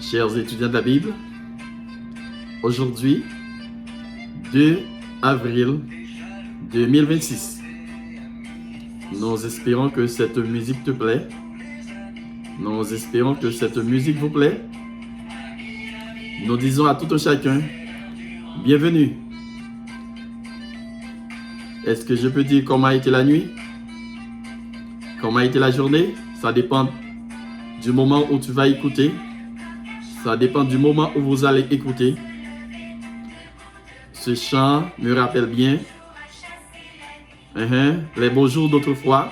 Chers étudiants de la Bible, aujourd'hui, 2 avril 2026, nous espérons que cette musique te plaît. Nous espérons que cette musique vous plaît. Nous disons à tout un chacun, bienvenue. Est-ce que je peux dire comment a été la nuit? Comment a été la journée? Ça dépend du moment où tu vas écouter. Ça dépend du moment où vous allez écouter. Ce chant me rappelle bien les beaux jours d'autrefois.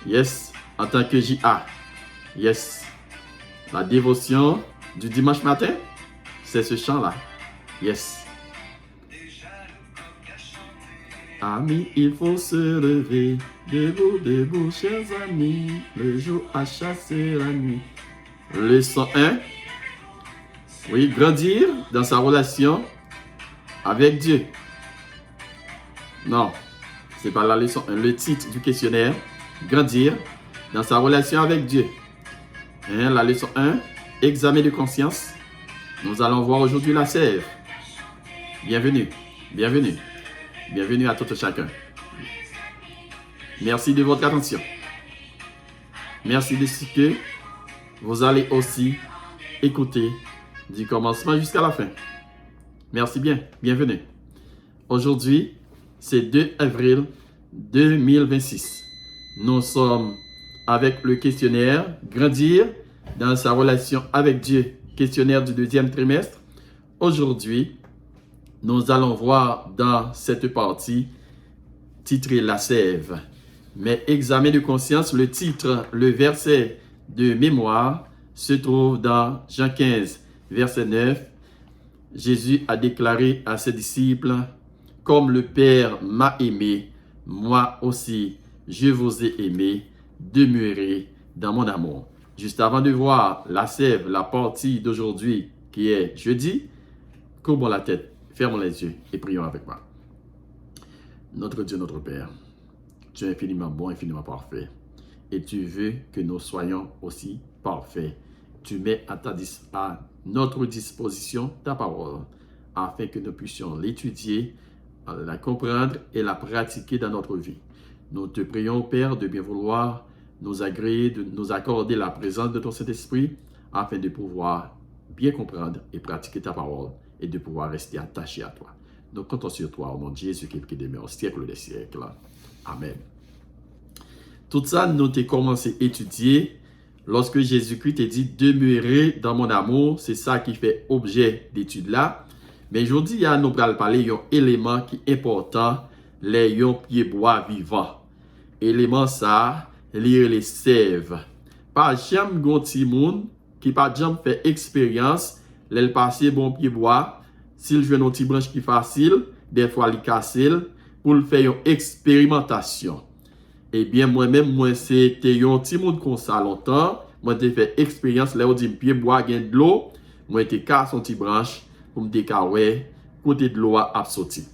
Yes, en tant que JA. Yes. La dévotion du dimanche matin, c'est ce chant-là. Yes. Amis, il faut se lever. Debout, debout, chers amis. Le jour a chassé la nuit. Leçon 1. Oui, grandir dans sa relation avec Dieu. Non, c'est pas la leçon 1. Le titre du questionnaire, grandir dans sa relation avec Dieu. La leçon 1, examen de conscience. Nous allons voir aujourd'hui la sève. Bienvenue, bienvenue. Bienvenue à tout chacun. Merci de votre attention. Merci de ce que vous allez aussi écouter du commencement jusqu'à la fin. Merci bien. Bienvenue. Aujourd'hui, c'est 2 avril 2026. Nous sommes avec le questionnaire Grandir dans sa relation avec Dieu. Questionnaire du 2e trimestre. Aujourd'hui, nous allons voir dans cette partie titrée La sève. Mais examen de conscience, le titre, le verset de mémoire se trouve dans Jean 15, verset 9. Jésus a déclaré à ses disciples, « Comme le Père m'a aimé, moi aussi je vous ai aimé, demeurez dans mon amour. » Juste avant de voir la sève, la partie d'aujourd'hui qui est jeudi, courbons la tête. Fermons les yeux et prions avec moi. Notre Dieu, notre Père, tu es infiniment bon, infiniment parfait. Et tu veux que nous soyons aussi parfaits. Tu mets à notre disposition ta parole, afin que nous puissions l'étudier, la comprendre et la pratiquer dans notre vie. Nous te prions, Père, de bien vouloir nous agréer, de nous accorder la présence de ton Saint-Esprit, afin de pouvoir bien comprendre et pratiquer ta parole, et de pouvoir rester attaché à toi. Nous comptons sur toi, au nom de Jésus, qui demeure au siècle des siècles. Amen. Tout ça, nous avons commencé à étudier lorsque Jésus-Christ t'a dit « Demeurez dans mon amour ». C'est ça qui fait objet d'étude là. Mais aujourd'hui, nous allons parler d'un élément qui est important, les pieds bois vivants. Élément ça, lire les sèves. Pas jamais gonti moun qui pas jamais fait expérience. L'elle passe bon pied bois, s'il joue un petit branche qui facile, des fois il casse pour le faire une expérimentation. Eh bien moi-même moi c'était un petit monde comme ça longtemps, moi j'ai fait expérience là où dit pied bois gain de l'eau, moi j'ai cassé son petit branche pour me décaouer côté de l'eau a sorti.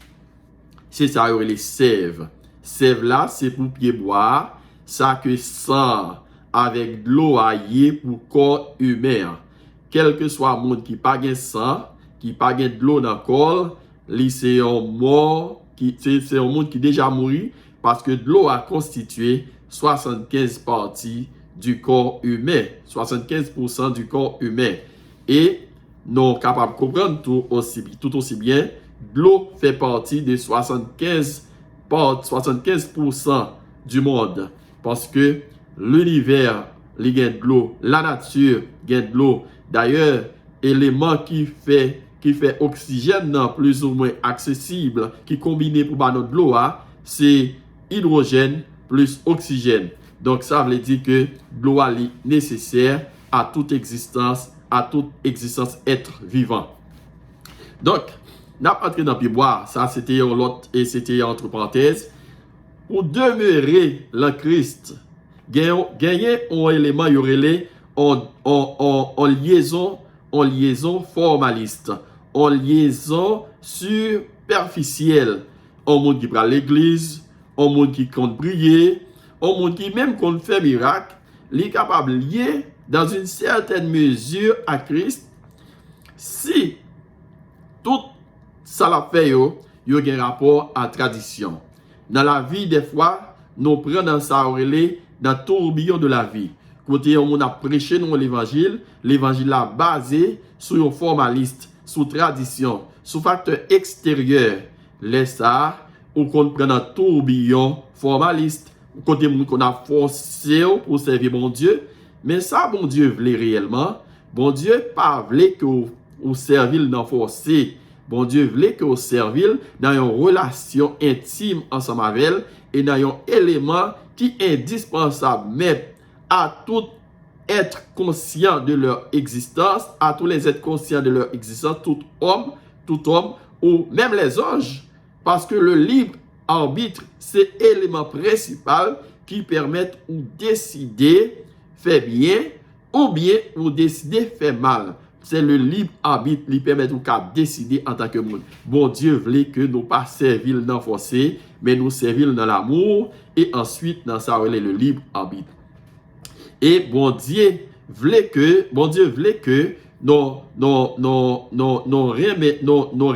C'est ça les sèves. Sève là c'est pour pied bois, ça que sang avec de l'eau aillée pour corps humain. Quel que soit le monde qui n'a pas de sang, qui n'a pas de l'eau dans le corps, c'est un mort, c'est un monde qui est déjà mort parce que de l'eau a constitué 75 parties du corps humain, 75% du corps humain. Et nous sommes capables de comprendre tout aussi bien, de l'eau fait partie de 75% du monde parce que l'univers, il y a de l'eau, la nature, il y a de l'eau. D'ailleurs, élément qui fait oxygène plus ou moins accessible, qui combiné pour notre l'eau, c'est hydrogène plus oxygène. Donc, ça veut dire que l'eau est nécessaire à toute existence être vivant. Donc, n'a pas entré dans le bois, ça c'était l'autre et c'était entre parenthèses. Pour demeurer le Christ, gagner un élément, il y aurait en liaison formaliste, en liaison superficielle. Un monde qui prend l'église, un monde qui compte prier, un monde qui même compte faire miracle, il est capable de lier dans une certaine mesure à Christ, si tout ça l'a fait, il y a un rapport à tradition. Dans la vie, des fois, nous prenons ça dans le tourbillon de la vie. Côté on a prêché nous l'évangile a basé sur un formaliste, sur tradition, sur facteur extérieur. Laisse ça, ou qu'on prend un tourbillon formaliste, côté qu'on a forcé pour servir bon Dieu, mais ça bon Dieu voulait réellement, bon Dieu pas voulait que vous servir dans forcé. Bon Dieu voulait que vous servir dans une relation intime ensemble avec elle et dans un élément qui est indispensable même à tout être conscient de leur existence, à tous les êtres conscients de leur existence, tout homme, ou même les anges. Parce que le libre arbitre, c'est l'élément principal qui permet de décider faire bien ou bien ou décider faire mal. C'est le libre arbitre qui permet de décider en tant que monde. Bon Dieu voulait que nous pas servir dans le forcé, mais nous servir dans l'amour et ensuite dans ça le libre arbitre. Et bon Dieu voulait que nous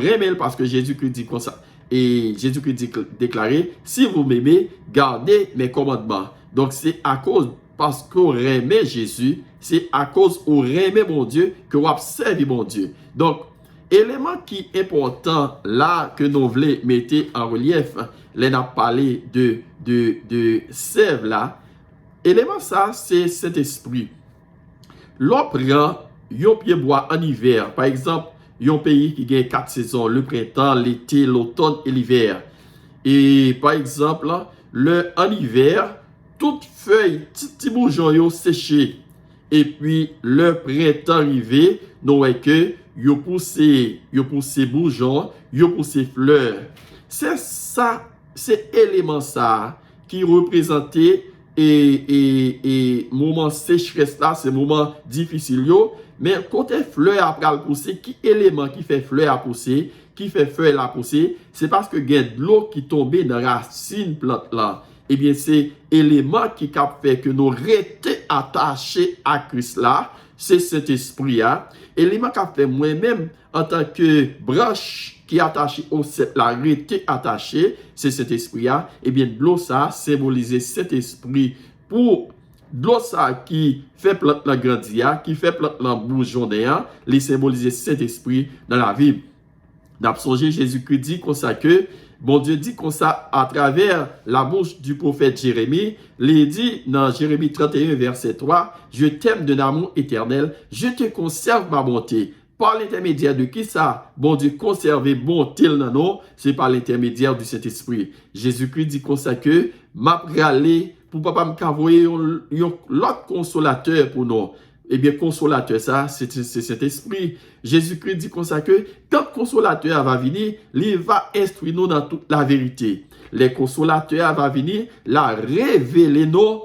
remet parce que Jésus-Christ dit comme ça. Et Jésus-Christ déclaré, si vous m'aimez, gardez mes commandements. Donc c'est à cause, parce qu'on remet Jésus, c'est à cause qu'on remet mon Dieu que vous observez mon Dieu. Donc, élément qui est important là que nous voulons mettre en relief, là on a parlé de sève là. Élément ça, c'est cet esprit. L'on prend un pied bois en hiver. Par exemple, un pays qui a 4 saisons, le printemps, l'été, l'automne et l'hiver. Et par exemple, en hiver, toutes feuilles, petits bourgeons yo séché. Et puis, le printemps arrivé, nous voyons que yo poussé bourgeons, yo poussé fleurs. C'est ça, c'est élément ça qui représentait et moment sécheresse là, c'est moment difficile yo, mais côté fleur après le pousser, qui élément qui fait fleur à pousser, qui fait feuille à pousser, c'est parce que il y a de l'eau qui tombe dans la racine plante là. Eh bien, c'est élément qui fait que nous restons attachés à Christ là, c'est cet esprit là. Élément qui fait moi-même en tant que branche qui est attaché au cep, la rester attaché, c'est cet esprit-là. Eh bien, de l'eau ça symbolise cet esprit pour de l'eau ça qui fait plante la grandia, qui fait plante la bourgeonner, les symboliser cet esprit dans la Bible. N'a pas songé Jésus-Christ dit comme ça que bon Dieu dit comme ça à travers la bouche du prophète Jérémie, il dit dans Jérémie 31 verset 3, je t'aime d'un amour éternel, je te conserve ma bonté. Par l'intermédiaire de qui ça? Bon Dieu conserver bonté dans nous, c'est par l'intermédiaire du Saint-Esprit. Jésus-Christ dit comme ça que m'a aller pour papa m'envoyer l'autre consolateur pour nous. Eh bien, consolateur, ça, c'est cet esprit. Jésus-Christ dit comme ça que quand le consolateur va venir, il va instruire nous dans toute la vérité. Les consolateurs va venir, la révéler nous,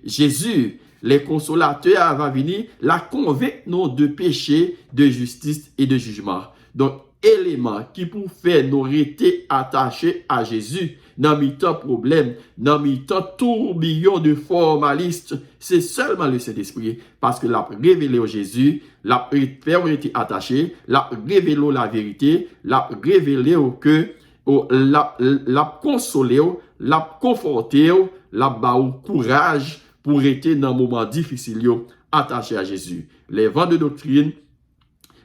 Jésus. Les consolateurs va venir, la convaincre nous de péché, de justice et de jugement. Donc, élément qui pour faire nous rester attachés à Jésus, dans mi-temps problème, dans mi-temps tourbillon de formalistes, c'est seulement le Saint-Esprit, parce que l'a révélé au Jésus, l'a fait rester attaché, l'a révélé la vérité, l'a révélé que, l'a consolé, l'a conforté, l'a baou courage pour être dans un moment difficile attaché à Jésus. Les vents de doctrine,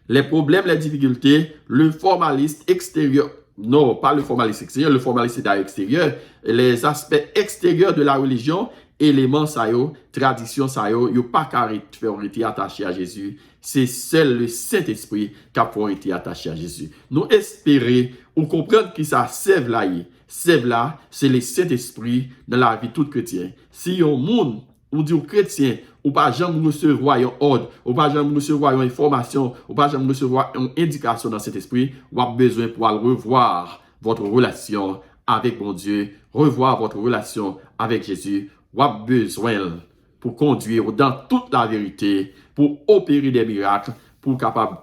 les problèmes, les difficultés, le formaliste extérieur, non, pas le formaliste extérieur, le formaliste extérieur, les aspects extérieurs de la religion, éléments ça yo, tradition ça yo pas carré faire été attaché à Jésus. C'est seul le Saint-Esprit qui a été attaché à Jésus. Nous espérons ou comprendre que ça sève là. Sève là, c'est le Saint-Esprit dans la vie toute chrétienne. Si un monde ou dit aux chrétiens, ou pas jamais recevoir un ordre, ou pas jamais recevoir une information, ou pas jamais recevoir une indication dans cet esprit, ou avez besoin pour revoir votre relation avec mon Dieu, revoir votre relation avec Jésus, ou avez besoin pour conduire dans toute la vérité, pour opérer des miracles, pour capable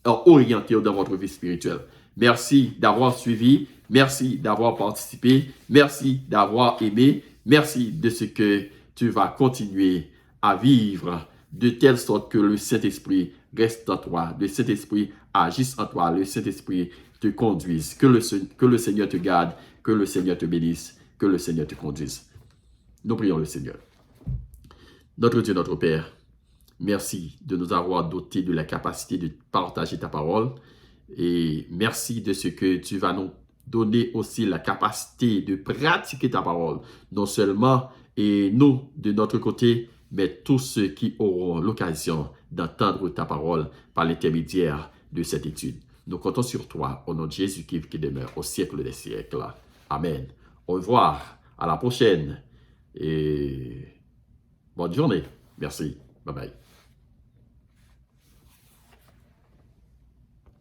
orienter dans votre vie spirituelle. Merci d'avoir suivi, merci d'avoir participé, merci d'avoir aimé, merci de ce que tu vas continuer à vivre de telle sorte que le Saint-Esprit reste en toi, le Saint-Esprit agisse en toi, le Saint-Esprit te conduise, que le Seigneur te garde, que le Seigneur te bénisse, que le Seigneur te conduise. Nous prions le Seigneur. Notre Dieu, notre Père, merci de nous avoir dotés de la capacité de partager ta parole et merci de ce que tu vas nous donner aussi la capacité de pratiquer ta parole, non seulement et nous de notre côté, mais tous ceux qui auront l'occasion d'entendre ta parole par l'intermédiaire de cette étude. Nous comptons sur toi, au nom de Jésus qui demeure au siècle des siècles. Amen. Au revoir, à la prochaine et bonne journée. Merci. Bye bye.